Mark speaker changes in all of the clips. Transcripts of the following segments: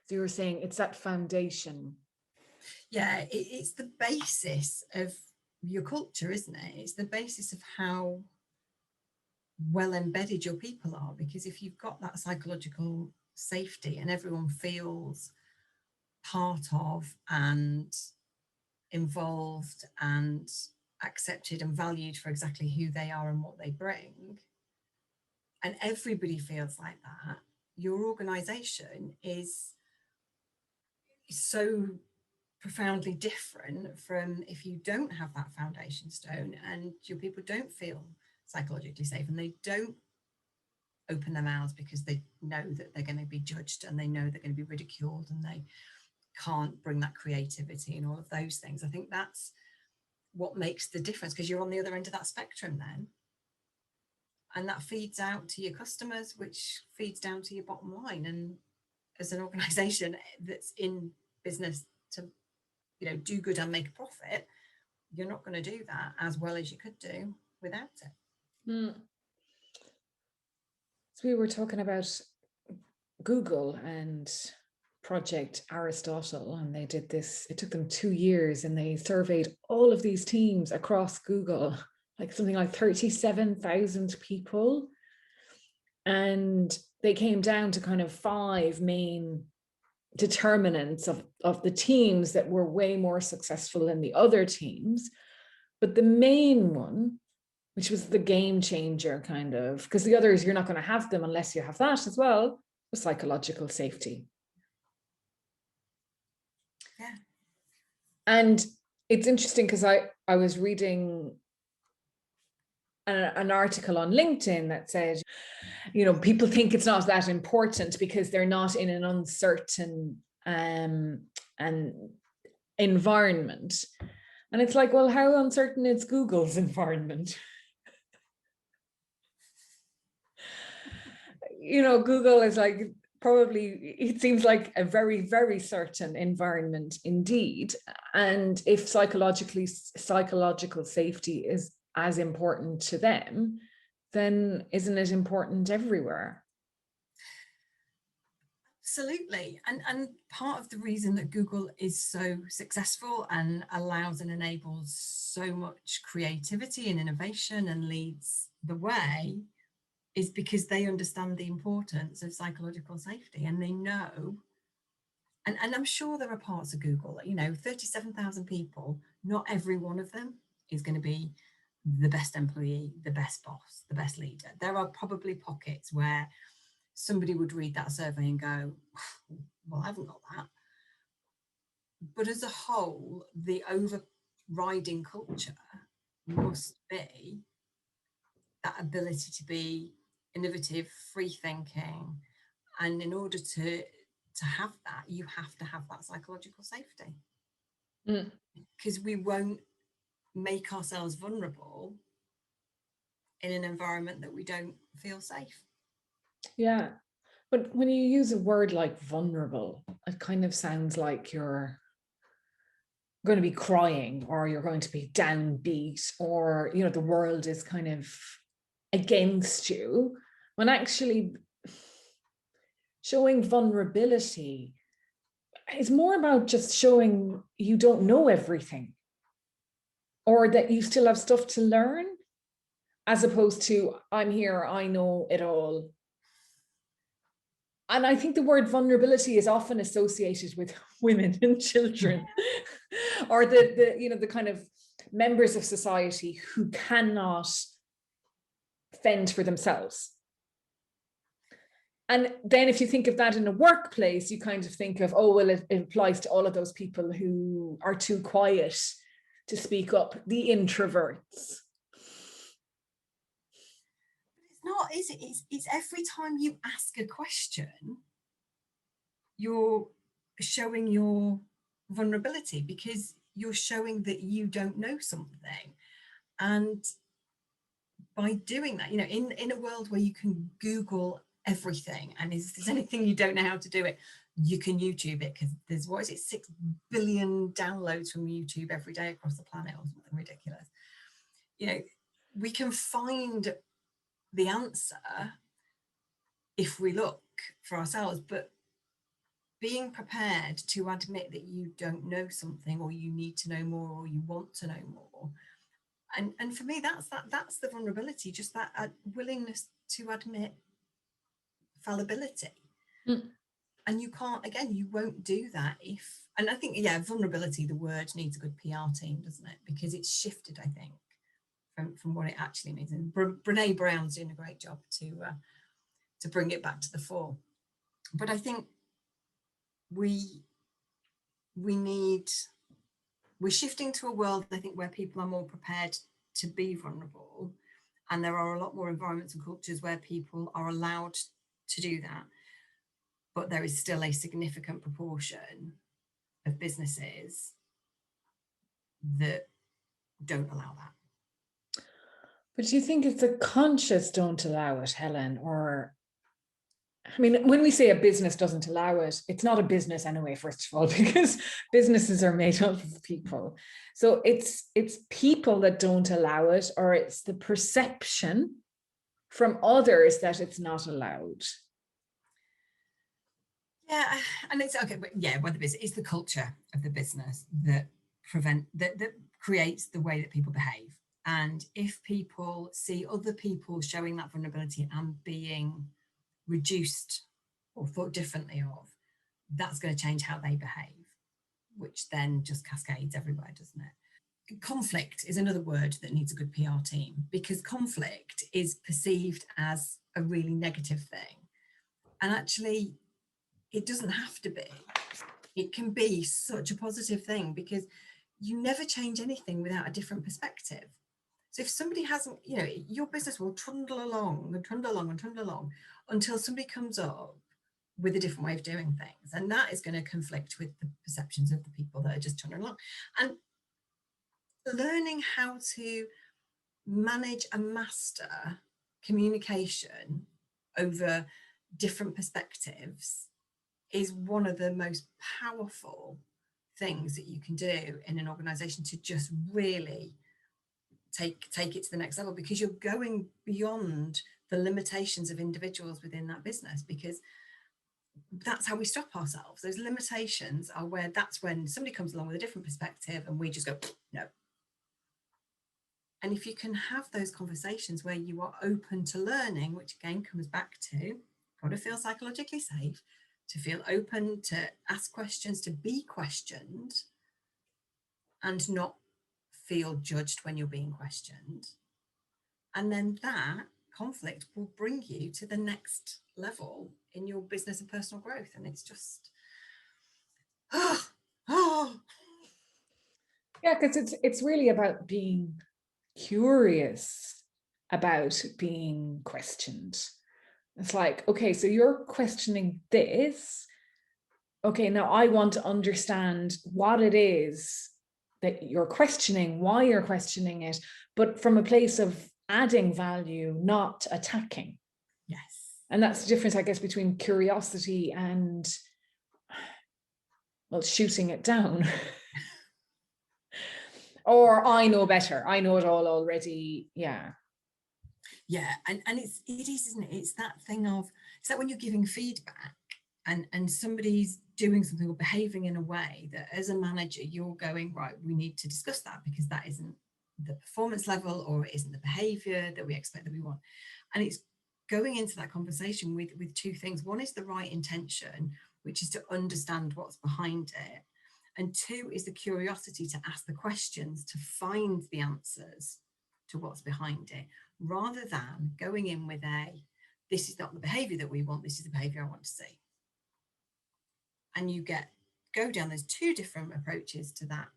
Speaker 1: So you were saying it's that foundation.
Speaker 2: Yeah, it's the basis of your culture, isn't it? It's the basis of how well embedded your people are, because if you've got that psychological safety and everyone feels part of and involved and accepted and valued for exactly who they are and what they bring, and everybody feels like that, your organization is so profoundly different from if you don't have that foundation stone and your people don't feel psychologically safe and they don't open their mouths because they know that they're going to be judged and they know they're going to be ridiculed and they can't bring that creativity and all of those things. I think that's what makes the difference, because you're on the other end of that spectrum then, and that feeds out to your customers, which feeds down to your bottom line. And as an organization that's in business to, you know, do good and make a profit, you're not going to do that as well as you could do without it.
Speaker 1: Mm. So we were talking about Google and Project Aristotle, and they did this, it took them 2 years, and they surveyed all of these teams across Google, like something like 37,000 people. And they came down to kind of 5 main determinants of the teams that were way more successful than the other teams. But the main one, which was the game changer kind of, because the others, you're not going to have them unless you have that as well, was psychological safety.
Speaker 2: Yeah.
Speaker 1: And it's interesting because I was reading an article on LinkedIn that said, you know, people think it's not that important because they're not in an uncertain and environment. And it's like, well, how uncertain is Google's environment? You know, Google is like, probably, it seems like a very, very certain environment indeed. And if psychological safety is as important to them, then isn't it important everywhere?
Speaker 2: Absolutely. And part of the reason that Google is so successful and allows and enables so much creativity and innovation and leads the way is because they understand the importance of psychological safety, and they know, and I'm sure there are parts of Google, you know, 37,000 people, not every one of them is going to be the best employee, the best boss, the best leader. There are probably pockets where somebody would read that survey and go, well, I haven't got that. But as a whole, the overriding culture must be that ability to be innovative, free thinking. And in order to have that, you have to have that psychological safety. Because we won't make ourselves vulnerable in an environment that we don't feel safe.
Speaker 1: Yeah. But when you use a word like vulnerable, it kind of sounds like you're going to be crying or you're going to be downbeat, or, you know, the world is kind of against you, when actually showing vulnerability is more about just showing you don't know everything, or that you still have stuff to learn, as opposed to I'm here, I know it all. And I think the word vulnerability is often associated with women and children, or the you know, the kind of members of society who cannot fend for themselves. And then if you think of that in a workplace, you kind of think of, oh, well, it applies to all of those people who are too quiet to speak up, the introverts.
Speaker 2: It's not, is it? It's every time you ask a question, you're showing your vulnerability, because you're showing that you don't know something. And by doing that, you know, in a world where you can Google everything, and if there's anything you don't know how to do it, you can YouTube it, because there's, what is it, 6 billion downloads from YouTube every day across the planet, or something ridiculous. You know, we can find the answer if we look for ourselves. But being prepared to admit that you don't know something, or you need to know more, or you want to know more. And for me, that's the vulnerability, just that willingness to admit fallibility.
Speaker 1: Mm.
Speaker 2: And you can't, again, you won't do that if, and I think, yeah, vulnerability, the word needs a good PR team, doesn't it? Because it's shifted, I think, from what it actually means. And Brene Brown's doing a great job to bring it back to the fore. But I think we're shifting to a world, I think, where people are more prepared to be vulnerable. And there are a lot more environments and cultures where people are allowed to do that. But there is still a significant proportion of businesses that don't allow that.
Speaker 1: But do you think it's a conscious don't allow it, Helen? Or, I mean, when we say a business doesn't allow it, it's not a business anyway, first of all, because businesses are made up of people. So it's people that don't allow it, or it's the perception from others that it's not allowed.
Speaker 2: Yeah, and it's okay, but yeah, whether it's the culture of the business that creates the way that people behave. And if people see other people showing that vulnerability and being reduced or thought differently of, that's going to change how they behave, which then just cascades everywhere, doesn't it? Conflict is another word that needs a good PR team, because conflict is perceived as a really negative thing. And actually, it doesn't have to be. It can be such a positive thing, because you never change anything without a different perspective. So if somebody hasn't, your business will trundle along and trundle along and trundle along until somebody comes up with a different way of doing things. And that is going to conflict with the perceptions of the people that are just trundling along. And learning how to manage and master communication over different perspectives is one of the most powerful things that you can do in an organization, to just really take it to the next level, because you're going beyond the limitations of individuals within that business, because that's how we stop ourselves. Those limitations are that's when somebody comes along with a different perspective and we just go, no. And if you can have those conversations where you are open to learning, which again comes back to, got to feel psychologically safe, to feel open to ask questions, to be questioned, and not feel judged when you're being questioned. And then that conflict will bring you to the next level in your business and personal growth. And it's just,
Speaker 1: Yeah, because it's really about being curious about being questioned. It's like, okay, so you're questioning this. Okay, now I want to understand what it is that you're questioning, why you're questioning it, but from a place of adding value, not attacking.
Speaker 2: yes.
Speaker 1: And that's the difference, I guess, between curiosity and, well, shooting it down. Or I know better. I know it all already. Yeah.
Speaker 2: Yeah. And it is, isn't it? It's that thing of, it's like when you're giving feedback and somebody's doing something or behaving in a way that as a manager, you're going, right, we need to discuss that, because that isn't the performance level, or it isn't the behavior that we expect, that we want. And it's going into that conversation with two things. One is the right intention, which is to understand what's behind it. And two is the curiosity to ask the questions, to find the answers to what's behind it, rather than going in with this is not the behavior that we want, this is the behavior I want to see. And you go down, there's two different approaches to that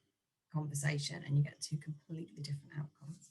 Speaker 2: conversation, and you get two completely different outcomes.